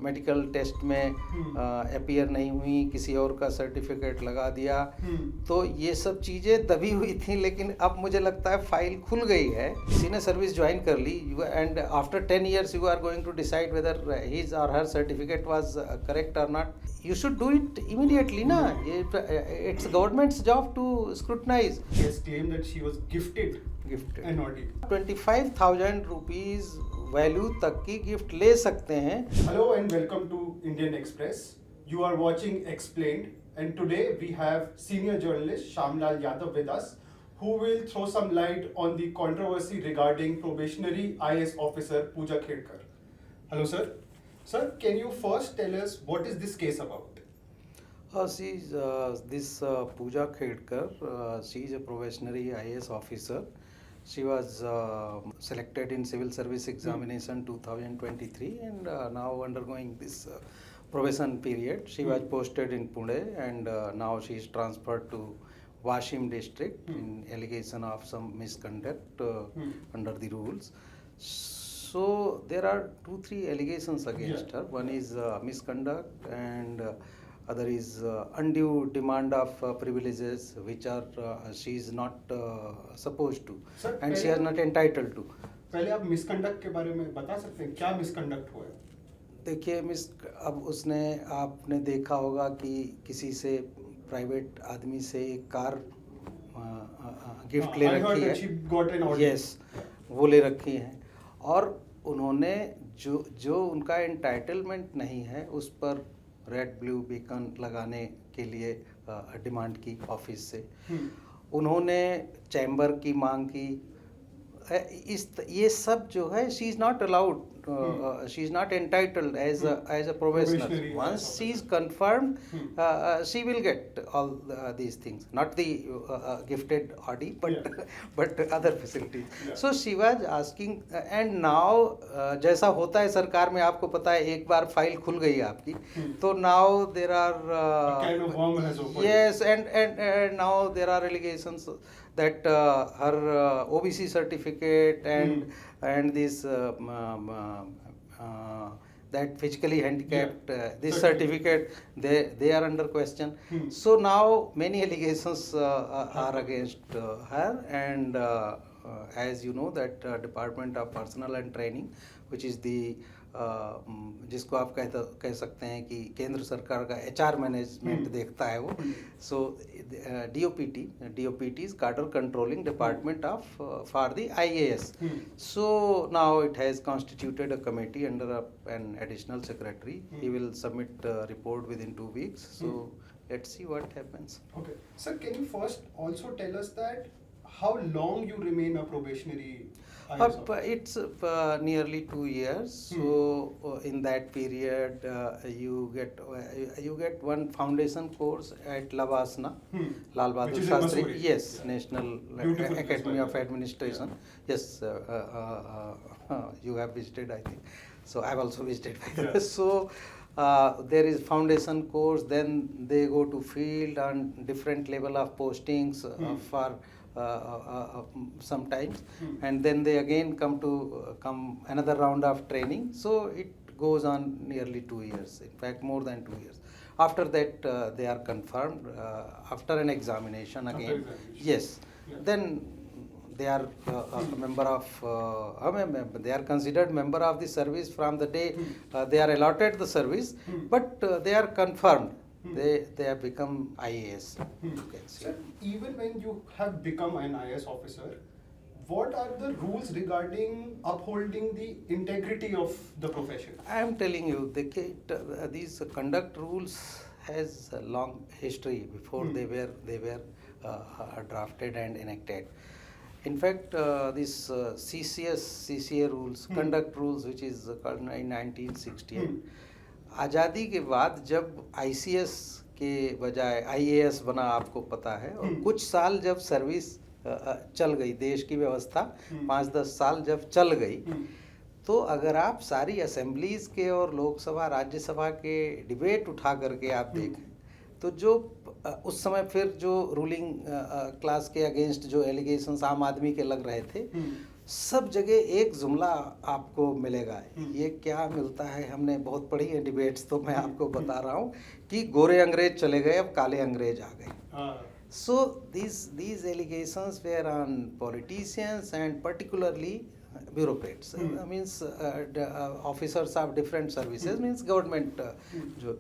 Medical test में appear नहीं हुई, किसी और का सर्टिफिकेट लगा दिया। तो ये सब चीज़ें दबी हुई थी, लेकिन अब मुझे लगता है फाइल खुल गई है। किसी ने सर्विस ज्वाइन कर ली and after 10 years you are going to decide whether his और हर सर्टिफिकेट वाज करेक्ट और not. You should do it immediately, na? It's government's job to scrutinize. He has claimed that she was gifted an audit. 25,000 rupees value तक की gift ले सकते हैं। Hello and welcome to Indian Express. You are watching Explained, and today we have senior journalist Shamlal Yadav with us, who will throw some light on the controversy regarding probationary IAS officer Pooja Khedkar. Hello, sir. Sir, can you first tell us what is this case about? This Pooja Khedkar, she is a probationary IAS officer. She was selected in Civil Service Examination 2023 and now undergoing this probation period. She was posted in Pune and now she is transferred to Washim district in allegation of some misconduct under the rules. So there are 2-3 allegations against her. One is misconduct and other is undue demand of privileges which are she is not supposed to. Sir, and she is not entitled to. पहले आप misconduct के बारे में बता सकते हैं, क्या misconduct हुआ है? देखिए अब उसने, आपने देखा होगा कि किसी से, प्राइवेट आदमी से एक कार गिफ्ट ले रखी है। यस, वो ले रखी है और उन्होंने जो उनका एंटाइटलमेंट नहीं है उस पर रेड ब्लू बीकन लगाने के लिए डिमांड की ऑफिस से। उन्होंने चैम्बर की मांग की। ये सब जो है, she is not allowed, she is not entitled as a probationer. Once she is confirmed, she will get all these things, not the gifted Audi, but other facilities. So she was asking, and now जैसा होता है सरकार में, आपको पता है, एक बार file खुल गई आपकी, तो now there are kind of worm has opened. Yes, and now there are allegations that her OBC certificate and this that physically handicapped this certificate, they are under question. So now many allegations are against her, and as you know that Department of Personnel and Training, which is the जिसको आप कह सकते हैं कि केंद्र सरकार का HR management देखता है वो। सो DOPT is Cadre Controlling Department of for the IAS. So now it has constituted a committee under an additional secretary. He will submit a report within 2 weeks. So let's see what happens. Okay, sir, can you first also tell us that how long you remain a probationary IAS officer? It's nearly 2 years. So in that period, you get one foundation course at Lavasna, Lal Bahadur Shastri. Yes, National Academy of Administration. Yes, you have visited, I think. So I've also visited. So there is foundation course. Then they go to field on different level of postings for sometimes, and then they again come another round of training. So it goes on nearly 2 years, in fact more than 2 years. After that they are confirmed after an examination again. Yes, then they are a member of they are considered member of the service from the day they are allotted the service, but they are confirmed. They have become IAS. Sir, even when you have become an IAS officer, what are the rules regarding upholding the integrity of the profession? I am telling you, these conduct rules has a long history before they were drafted and enacted. In fact, this CCA rules, conduct rules, which is called in 1968. आज़ादी के बाद जब ICS के बजाय IAS बना, आपको पता है, और कुछ साल जब सर्विस चल गई, देश की व्यवस्था 5-10 साल जब चल गई, तो अगर आप सारी असेंबलीज के और लोकसभा राज्यसभा के डिबेट उठा करके आप देखें, तो जो उस समय फिर जो रूलिंग क्लास के अगेंस्ट जो एलिगेशंस आम आदमी के लग रहे थे, सब जगह एक जुमला आपको मिलेगा। ये क्या मिलता है, हमने बहुत पढ़ी है डिबेट्स, तो मैं आपको बता रहा हूँ कि गोरे अंग्रेज चले गए, अब काले अंग्रेज आ गए। So these allegations were on politicians and particularly bureaucrats. Means officers of different services, means government जो।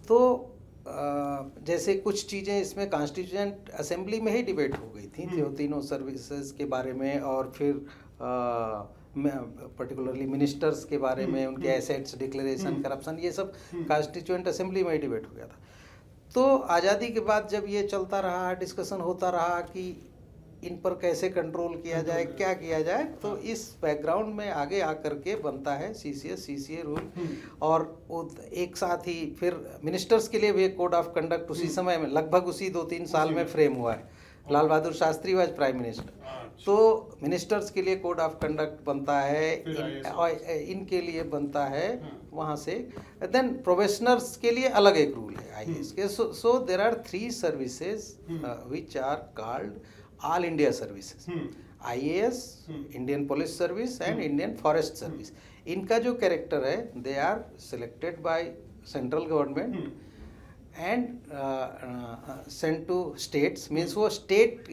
तो जैसे कुछ चीज़ें इसमें कॉन्स्टिट्यूएंट असेंबली में ही डिबेट हो गई थी जो तीनों सर्विसेज के बारे में, और फिर पर्टिकुलरली मिनिस्टर्स के बारे में, उनके एसेट्स डिक्लेरेशन, करप्शन, ये सब कॉन्स्टिट्यूएंट असेंबली में ही डिबेट हो गया था। तो आज़ादी के बाद जब ये चलता रहा, डिस्कशन होता रहा कि इन पर कैसे कंट्रोल किया जाए, क्या किया जाए, तो इस बैकग्राउंड में आगे आकर के बनता है CCA रूल। और एक साथ ही फिर मिनिस्टर्स के लिए भी एक कोड ऑफ कंडक्ट उसी समय में, लगभग उसी 2-3 साल में फ्रेम हुआ है। Lal Bahadur Shastri was prime minister, तो मिनिस्टर्स के लिए कोड ऑफ कंडक्ट बनता है, इनके लिए बनता है वहाँ से। देन प्रोफेशनल्स के लिए अलग एक रूल है IAS के। So there are 3 services which are called all India services, IAS, Indian police service and Indian forest service. इनका जो कैरेक्टर है, they are selected by central government and sent to states, means वो state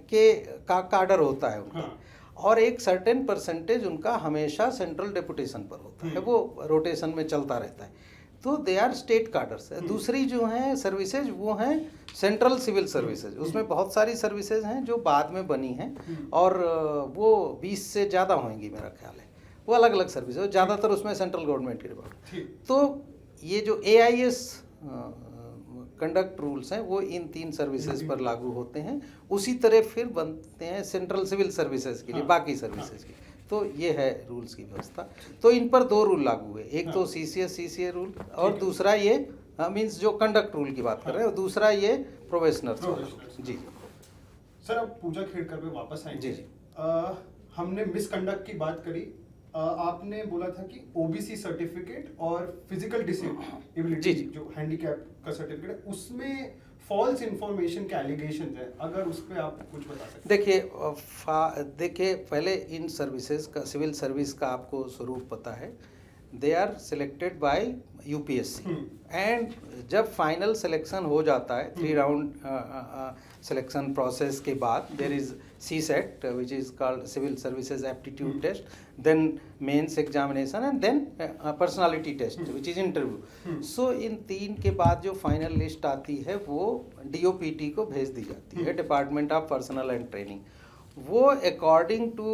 के का कार्डर होता है उनका, और एक सर्टेन परसेंटेज उनका हमेशा सेंट्रल डेपुटेशन पर होता है, वो रोटेशन में चलता रहता है। तो दे आर स्टेट कार्डर्स। दूसरी जो हैं सर्विसेज, वो हैं सेंट्रल सिविल सर्विसेज। उसमें बहुत सारी सर्विसेज हैं जो बाद में बनी हैं, और वो 20 से ज़्यादा होंगी मेरा ख्याल है, वो अलग अलग सर्विस है, ज़्यादातर उसमें सेंट्रल गवर्नमेंट की। तो ये जो AIS कंडक्ट रूल्स हैं वो इन 3 सर्विसेज पर लागू होते हैं। उसी तरह फिर बनते हैं सेंट्रल सिविल सर्विसेज के लिए, बाकी सर्विसेज की। तो ये है रूल्स की व्यवस्था। तो इन पर 2 रूल लागू हुए, एक तो CCA रूल, और दूसरा ये मीन्स जो कंडक्ट रूल की बात कर रहे हैं, और दूसरा ये प्रोफेशनल। जी सर, अब पूजा खेड़कर पे वापस आएंगे। जी। हमने मिसकंडक्ट की बात करी। आपने बोला था कि OBC सर्टिफिकेट और फिजिकल डिसेबिलिटी जो हैंडीकैप का सर्टिफिकेट है, उसमें फॉल्स इंफॉर्मेशन के एलिगेशन है, अगर उस पर आप कुछ बता सकते हैं। देखिए पहले इन सर्विसेज का, सिविल सर्विस का आपको स्वरूप पता है। They are selected by UPSC, and जब फाइनल सिलेक्शन हो जाता है 3 राउंड सिलेक्शन प्रोसेस के बाद, there is CSET which is called Civil Services Aptitude Test, then mains examination, and then personality test which is interview. So इन 3 के बाद जो final list आती है वो DOPT को भेज दी जाती है, department of personnel and training. वो according to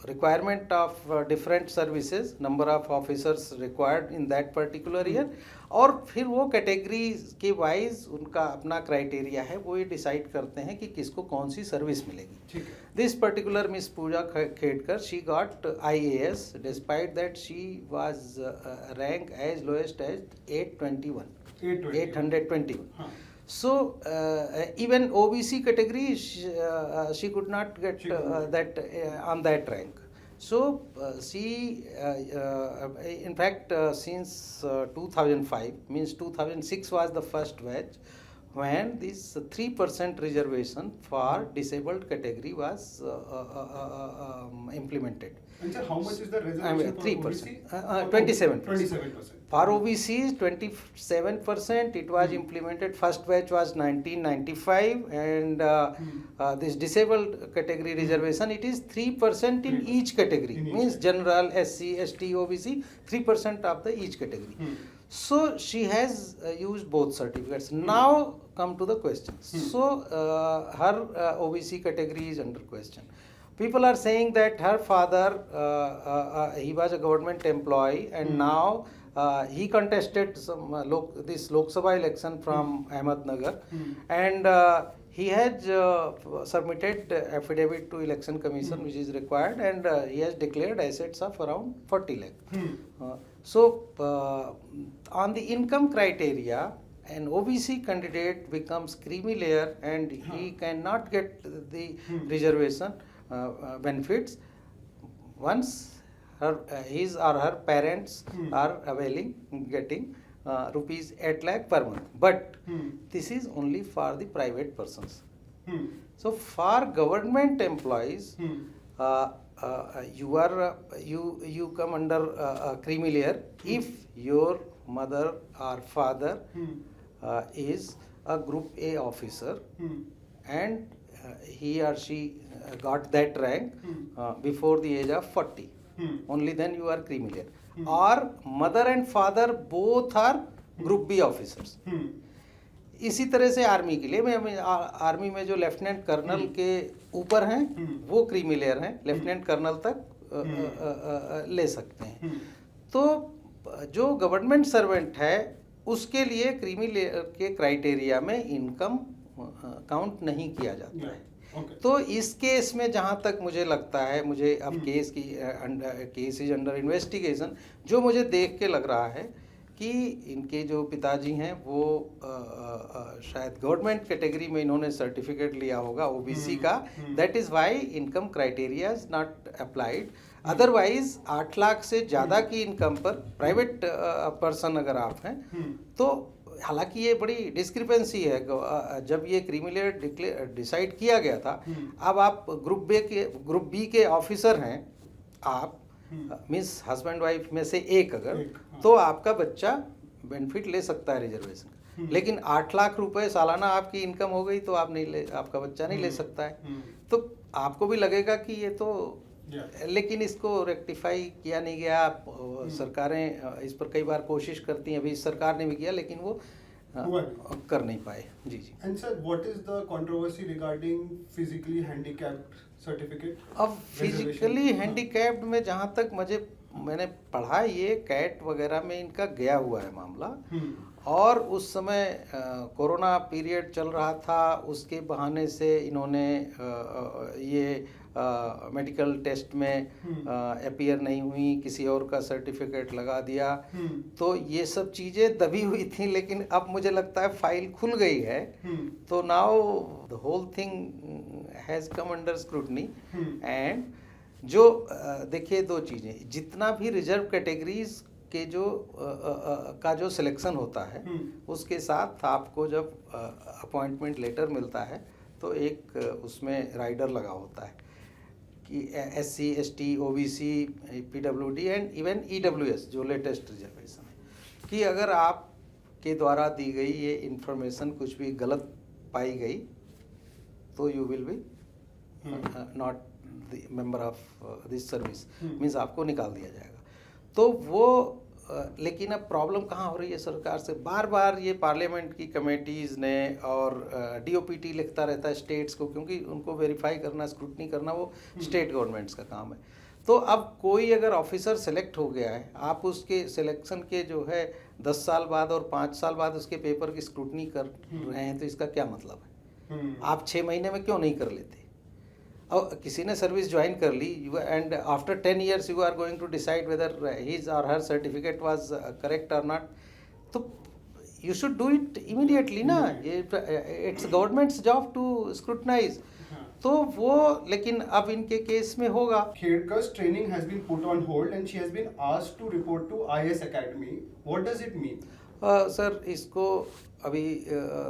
requirement of different services, number of officers required in that particular year, और फिर वो कैटेगरी के वाइज उनका अपना क्राइटेरिया है, वो ये डिसाइड करते हैं कि किसको कौन सी सर्विस मिलेगी। This particular miss Pooja Khedkar, she got IAS despite that she was rank as lowest as 821. So even OBC category, she could not get that on that rank. So she in fact since 2005, means 2006 was the first batch when this 3% reservation for disabled category was implemented. And sir, how much is the reservation for 3%? 27%. 27%. For OBC is 27%. It was implemented. First batch was 1995, and this disabled category reservation, it is 3% in each category. Means general, SC, ST, OBC, 3% of the each category. So she has used both certificates. Now come to the questions. So her OBC category is under question. People are saying that her father, he was a government employee, and now he contested some this Lok Sabha election from Ahmednagar, and he has submitted affidavit to Election Commission, which is required, and he has declared assets of around 40 lakh. So on the income criteria, an OBC candidate becomes creamy layer, and he cannot get the reservation benefits once his or her parents are availing getting rupees 8 lakh per month. But this is only for the private persons. So for government employees, you come under creamy layer if your mother or father is a group A officer and he or she got that rank before the age of 40. Only then you are creamy layer. Or mother and father both are group B officers. इसी तरह से army के लिए मैं army में जो lieutenant colonel के ऊपर हैं वो क्रीमी लेयर हैं, लेफ्टिनेंट कर्नल तक ले सकते हैं. तो जो गवर्नमेंट सर्वेंट है उसके लिए क्रीमी लेयर के क्राइटेरिया में इनकम काउंट नहीं किया जाता है. तो इस केस में जहाँ तक मुझे लगता है, मुझे अब केस इज अंडर इन्वेस्टिगेशन, जो मुझे देख के लग रहा है कि इनके जो पिताजी हैं वो शायद गवर्नमेंट कैटेगरी में इन्होंने सर्टिफिकेट लिया होगा ओबीसी का, that is why income criteria is not applied. Otherwise 8 lakh से ज़्यादा की इनकम पर प्राइवेट पर्सन अगर आप हैं तो, हालांकि ये बड़ी डिस्क्रिपेंसी है. जब ये क्रीमी लेयर डिसाइड किया गया था, अब आप ग्रुप बी के ऑफिसर हैं, आप मीन्स हस्बैंड वाइफ में से एक अगर, तो आपका बच्चा बेनिफिट ले सकता है रिजर्वेशन. लेकिन 8 लाख रुपए सालाना आपकी इनकम हो गई तो आप नहीं आपका बच्चा नहीं ले सकता है. तो आपको भी लगेगा कि ये तो लेकिन इसको रेक्टिफाई किया नहीं गया. सरकारें इस पर कई बार कोशिश करती हैं, अभी इस सरकार ने भी किया लेकिन वो कर नहीं पाए. जी जी. And sir, what is the controversy regarding physically handicapped certificate? अब फिजिकली हैंडीकैप्ड में जहाँ तक मैंने पढ़ा, ये कैट वगैरह में इनका गया हुआ है मामला. और उस समय कोरोना पीरियड चल रहा था, उसके बहाने से इन्होंने ये मेडिकल टेस्ट में अपीयर नहीं हुई, किसी और का सर्टिफिकेट लगा दिया. तो ये सब चीज़ें दबी हुई थी, लेकिन अब मुझे लगता है फाइल खुल गई है. तो now the whole thing has come under scrutiny. And जो देखिए, दो चीज़ें, जितना भी रिजर्व कैटेगरीज के जो सिलेक्शन होता है, उसके साथ आपको जब अपॉइंटमेंट लेटर मिलता है तो एक उसमें राइडर लगा होता है कि SC, ST, OBC, PWD and even EWS जो लेटेस्ट रिजर्वेशन है, कि अगर आपके द्वारा दी गई ये इंफॉर्मेशन कुछ भी गलत पाई गई तो you will be not the member of this service, means आपको निकाल दिया जाएगा. तो वो लेकिन अब प्रॉब्लम कहाँ हो रही है सरकार से, बार बार ये पार्लियामेंट की कमेटीज़ ने और DOPT लिखता रहता है स्टेट्स को, क्योंकि उनको वेरीफाई करना, स्क्रूटनी करना वो स्टेट गवर्नमेंट्स का काम है. तो अब कोई अगर ऑफिसर सेलेक्ट हो गया है, आप उसके सिलेक्शन के जो है 10 साल बाद और 5 साल बाद उसके पेपर की स्क्रूटनी कर रहे हैं, तो इसका क्या मतलब है? आप 6 महीने में क्यों नहीं कर लेते? और किसी ने सर्विस ज्वाइन कर ली and after 10 years you are going to decide whether his और हर सर्टिफिकेट वाज करेक्ट और नॉट, तो you should do it immediately ना. It's government's job to scrutinise. तो वो, लेकिन अब इनके केस में होगा. Kherkar's training has been put on hold and she has been asked to report to IS Academy. What does it mean? Sir, इसको अभी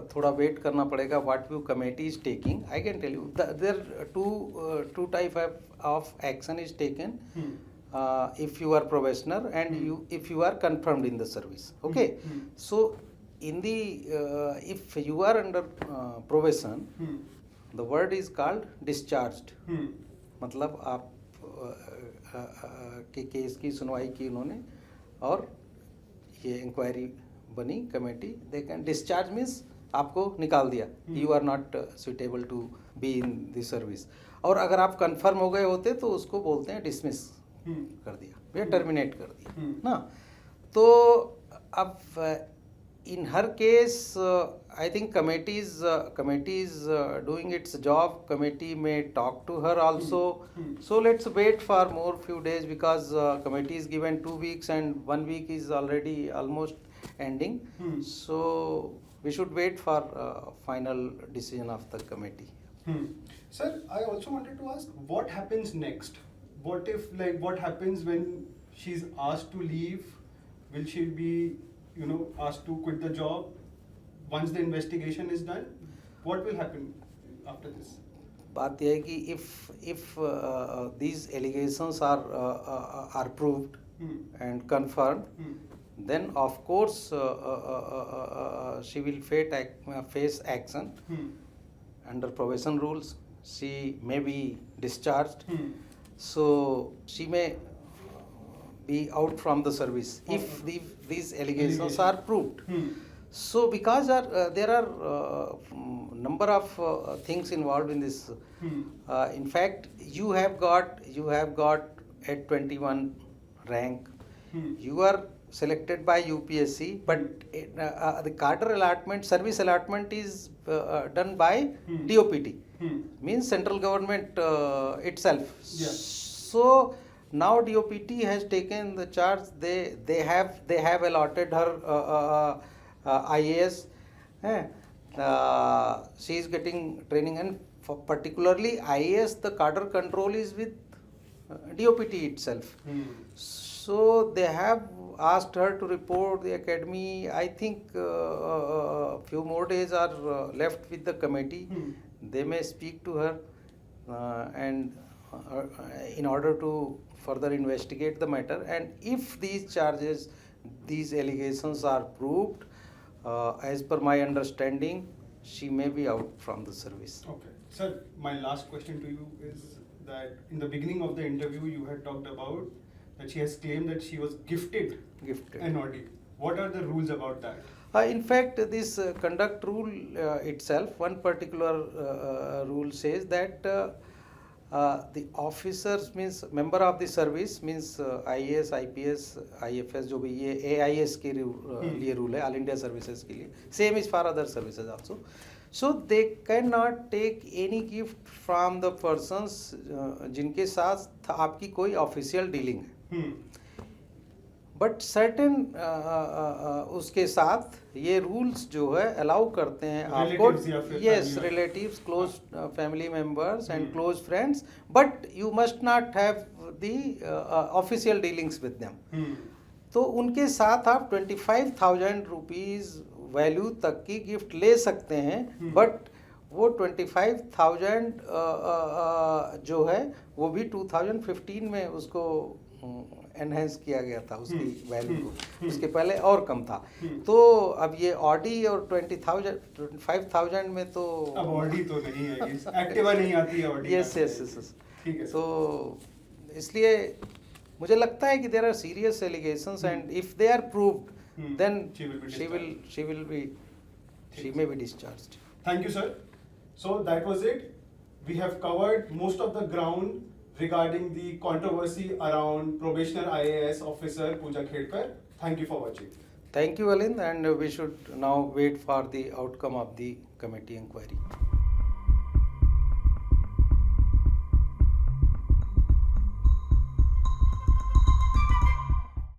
थोड़ा वेट करना पड़ेगा. What view committee is taking, I can tell you there two type of action is taken. If you are probationer and if you are confirmed in the service, okay. So in the if you are under probation, the word is called discharged. मतलब आप के case की सुनवाई की उन्होंने और ये inquiry बनी committee, they can discharge means आपको निकाल दिया, you are not suitable to be in this service. और अगर आप कंफर्म हो गए होते तो उसको बोलते हैं डिसमिस कर दिया या टर्मिनेट कर दिया ना. तो अब in her case I think committee's doing its job. Committee में talk to her also. So let's wait for more few days because committee is given 2 weeks and 1 week is already almost ending. So we should wait for final decision of the committee. Sir, I also wanted to ask, what happens next? What happens when she's asked to leave? Will she be, asked to quit the job once the investigation is done? What will happen after this? बात यह है कि if these allegations are proved and confirmed, then of course she will face action under probation rules. She may be discharged, so she may be out from the service if these allegations are proved. So because there are number of things involved in this. In fact, you have got at 21 rank. You are selected by UPSC, but the cadre allotment, service allotment is done by DOPT, means central government itself. Yeah. So now DOPT has taken the charge. They have allotted her IAS. She is getting training, and for particularly IAS, the cadre control is with DOPT itself. So they have asked her to report the academy. I think few more days are left with the committee. They may speak to her and in order to further investigate the matter. And if these charges, these allegations are proved, as per my understanding, she may be out from the service. Okay. Sir, my last question to you is that in the beginning of the interview, you had talked about that she has claimed that she was gifted an Audi. What are the rules about that? In fact, this conduct rule itself, one particular rule says that the officers, means member of the service, means IAS, IPS, IFS, जो भी ये AIS के लिए rule है, All India Services के लिए, same is for other services also. So they cannot take any gift from the persons जिनके साथ आपकी कोई official dealing है. बट सर्टेन उसके साथ ये रूल्स जो है अलाउ करते हैं आपको, yes, relatives, close family members and close friends, but you must not have the official dealings with them. तो उनके साथ आप 25,000 रुपीज वैल्यू तक की गिफ्ट ले सकते हैं, बट वो 25,000 जो है वो भी 2015 में उसको एनहेंस किया गया था उसकी वैल्यू को, उसके पहले और कम था. तो अब ये ऑडी और 25,000 में तो अब ऑडी तो नहीं है, एक्टिवा नहीं आती है ऑडी. Yes yes yes. ठीक है. तो इसलिए मुझे लगता है कि there are serious allegations and if they are proved then she may be discharged. Thank you, sir. So that was it. We have covered most of the ground regarding the controversy around probationer IAS officer Pooja Khedkar. Thank you for watching. Thank you, Alind, and we should now wait for the outcome of the committee inquiry.